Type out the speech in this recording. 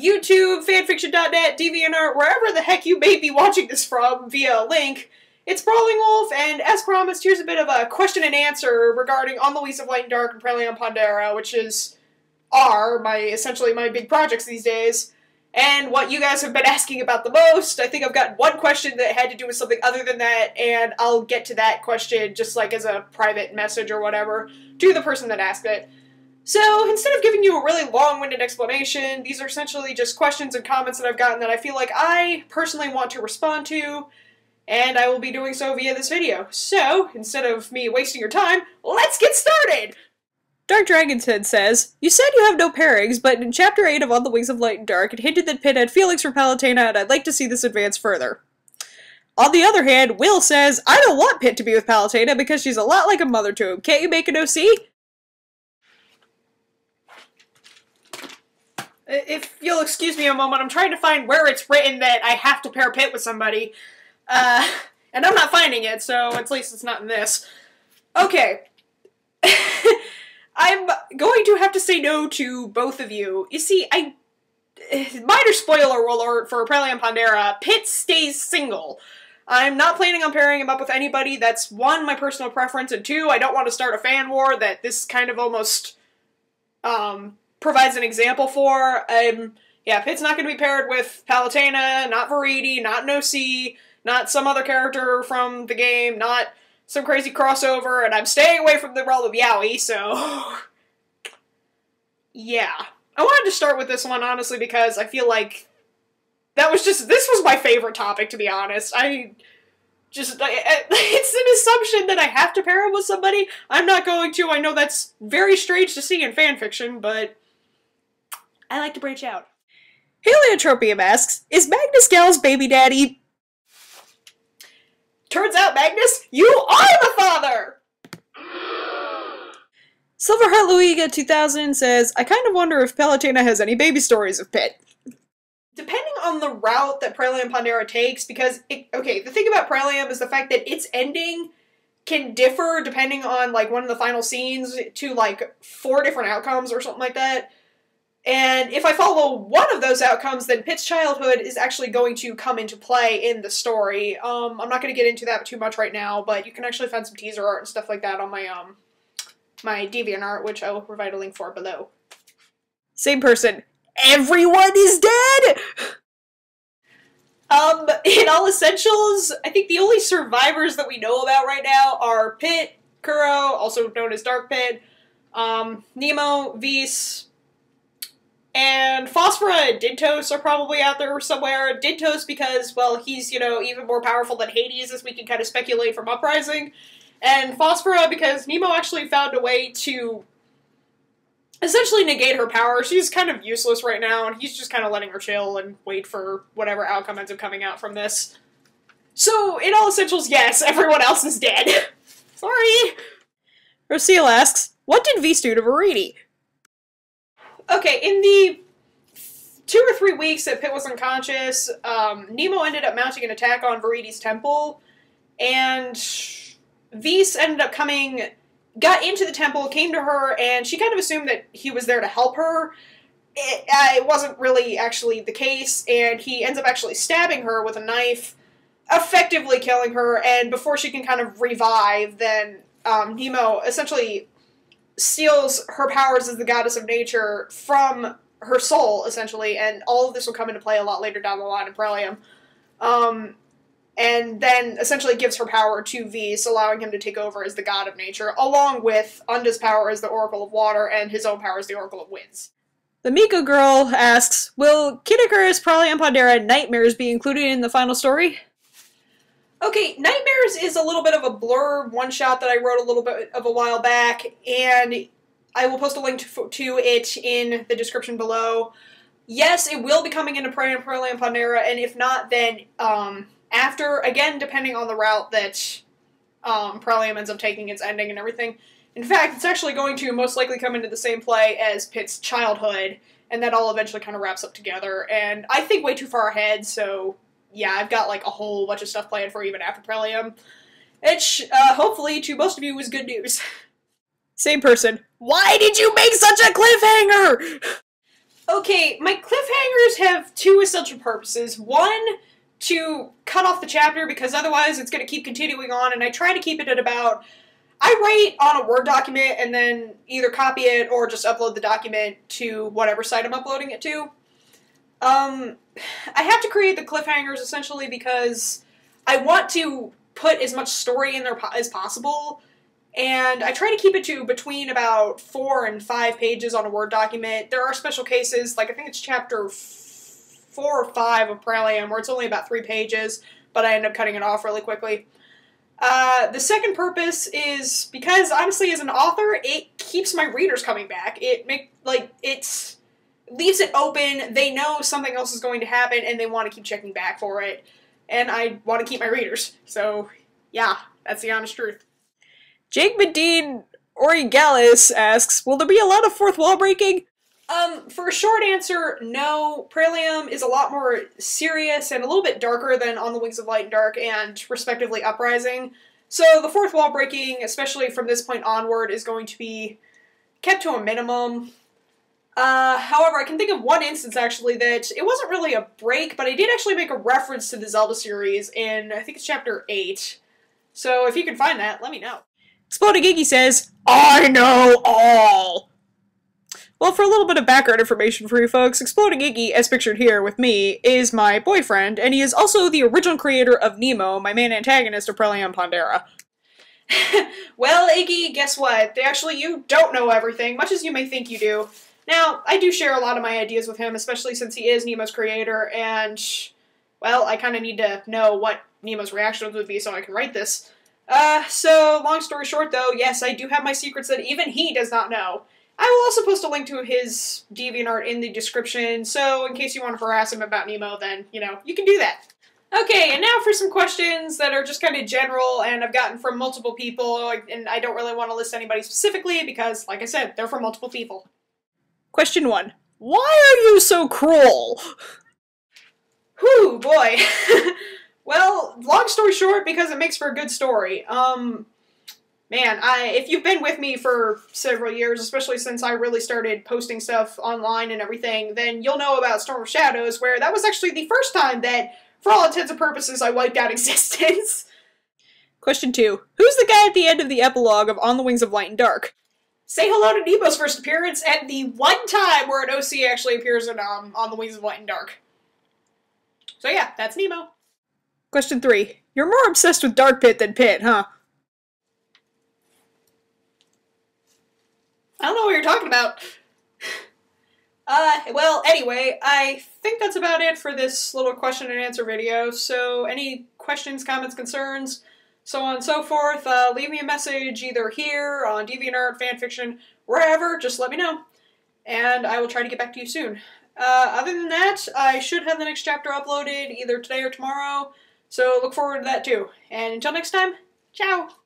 YouTube, fanfiction.net, DeviantArt, wherever the heck you may be watching this from via a link. It's Brawling Wolf, and as promised, here's a bit of a question and answer regarding On the Wings of Light and Dark and Praelium Pondera, which are essentially my big projects these days, and what you guys have been asking about the most. I think I've got one question that had to do with something other than that, and I'll get to that question just like as a private message or whatever to the person that asked it. So, instead of giving you a really long-winded explanation, these are essentially just questions and comments that I've gotten that I feel like I personally want to respond to, and I will be doing so via this video. So, instead of me wasting your time, let's get started! Dark Dragon's Head says, "You said you have no pairings, but in Chapter 8 of On the Wings of Light and Dark, it hinted that Pit had feelings for Palutena, and I'd like to see this advance further." On the other hand, Will says, "I don't want Pit to be with Palutena because she's a lot like a mother to him. Can't you make an OC?" If you'll excuse me a moment, I'm trying to find where it's written that I have to pair Pit with somebody. And I'm not finding it, so at least it's not in this. Okay. I'm going to have to say no to both of you. You see, minor spoiler alert for Praelium Pondera, Pit stays single. I'm not planning on pairing him up with anybody. That's one, my personal preference, and two, I don't want to start a fan war that this kind of almost, provides an example for. Yeah, Pit's not going to be paired with Palutena, not Viridi, not Noci, not some other character from the game, not some crazy crossover, and I'm staying away from the realm of Yaoi, so... yeah. I wanted to start with this one, honestly, because I feel like this was my favorite topic, to be honest. It's an assumption that I have to pair him with somebody. I'm not going to. I know that's very strange to see in fanfiction, but I like to branch out. Heliotropium asks, "Is Magnus Gal's baby daddy?" Turns out, Magnus, you are the father! Silverheart Luiga 2000 says, "I kind of wonder if Palutena has any baby stories of Pit." Depending on the route that Praelium Pondera takes, because, the thing about Praelium is the fact that its ending can differ depending on, like, one of the final scenes to, like, 4 different outcomes or something like that. And if I follow one of those outcomes, then Pit's childhood is actually going to come into play in the story. I'm not going to get into that too much right now, but you can actually find some teaser art and stuff like that on my, my DeviantArt, which I will provide a link for below. Same person. Everyone is dead! In all essentials, I think the only survivors that we know about right now are Pit, Kuro, also known as Dark Pit, Nemo, Whis, and Phosphora and Dintos are probably out there somewhere. Dintos because, well, he's, even more powerful than Hades, as we can kind of speculate from Uprising. And Phosphora because Nemo actually found a way to essentially negate her power. She's kind of useless right now, and he's just kind of letting her chill and wait for whatever outcome ends up coming out from this. So, in all essentials, yes, everyone else is dead. Sorry! Rosil asks, "What did Whis do to Viridi?" Okay, in the 2 or 3 weeks that Pit was unconscious, Nemo ended up mounting an attack on Viridi's temple, and Whis ended up got into the temple, came to her, and she kind of assumed that he was there to help her. It wasn't really actually the case, and he ends up actually stabbing her with a knife, effectively killing her, and before she can kind of revive, then Nemo essentially steals her powers as the goddess of nature from her soul, essentially, and all of this will come into play a lot later down the line in Praelium. And then essentially gives her power to Whis, allowing him to take over as the god of nature, along with Unda's power as the Oracle of Water and his own power as the Oracle of Winds. The Miko girl asks, "Will Kid Icarus, Praelium Pondera, Nightmares be included in the final story?" Okay, Nightmares is a little bit of a blurb one-shot that I wrote a little bit of a while back, and I will post a link to it in the description below. Yes, it will be coming into Praelium Pondera, and if not, then, after, again, depending on the route that, Praelium ends up taking its ending and everything. In fact, it's actually going to most likely come into the same play as Pit's childhood, and that all eventually kind of wraps up together, and I think way too far ahead, so yeah, I've got, like, a whole bunch of stuff planned for even after Praelium, which, hopefully, to most of you, is good news. Same person. Why did you make such a cliffhanger?! Okay, my cliffhangers have two essential purposes. One, to cut off the chapter, because otherwise it's going to keep continuing on, and I try to keep it at about... I write on a Word document and then either copy it or just upload the document to whatever site I'm uploading it to. I have to create the cliffhangers essentially because I want to put as much story in there as possible, and I try to keep it to between about 4 and 5 pages on a Word document. There are special cases, like I think it's chapter 4 or 5 of Praelium, where it's only about 3 pages, but I end up cutting it off really quickly. The second purpose is because, honestly, as an author, it keeps my readers coming back. It leaves it open, they know something else is going to happen, and they want to keep checking back for it. And I want to keep my readers. So, yeah, that's the honest truth. Jake Medine Origalis asks, will there be a lot of fourth wall breaking? For a short answer, no. Praelium is a lot more serious and a little bit darker than On the Wings of Light and Dark and, respectively, Uprising. So the fourth wall breaking, especially from this point onward, is going to be kept to a minimum. However, I can think of one instance, actually, that it wasn't really a break, but I did actually make a reference to the Zelda series in, I think it's chapter 8. So if you can find that, let me know. Exploding Iggy says, I know all! Well, for a little bit of background information for you folks, Exploding Iggy, as pictured here with me, is my boyfriend, and he is also the original creator of Nemo, my main antagonist of Praelium Pondera. Well, Iggy, guess what? Actually, you don't know everything, much as you may think you do. Now, I do share a lot of my ideas with him, especially since he is Nemo's creator, and, well, I kind of need to know what Nemo's reactions would be so I can write this. So, long story short, though, yes, I do have my secrets that even he does not know. I will also post a link to his DeviantArt in the description, so in case you want to harass him about Nemo, then, you know, you can do that. Okay, and now for some questions that are just kind of general, and I've gotten from multiple people, and I don't really want to list anybody specifically, because, like I said, they're from multiple people. Question 1. Why are you so cruel? Whew, boy. Well, long story short, because it makes for a good story. Man, if you've been with me for several years, especially since I really started posting stuff online and everything, then you'll know about Storm of Shadows, where that was actually the first time that, for all intents and purposes, I wiped out existence. Question 2. Who's the guy at the end of the epilogue of On the Wings of Light and Dark? Say hello to Nemo's first appearance, and the one time where an OC actually appears in On the Wings of Light and Dark. So yeah, that's Nemo. Question 3. You're more obsessed with Dark Pit than Pit, huh? I don't know what you're talking about. Well, anyway, I think that's about it for this little question and answer video. So, any questions, comments, concerns, so on and so forth, leave me a message either here, on DeviantArt, fanfiction, wherever, just let me know. And I will try to get back to you soon. Other than that, I should have the next chapter uploaded either today or tomorrow, so look forward to that too. And until next time, ciao!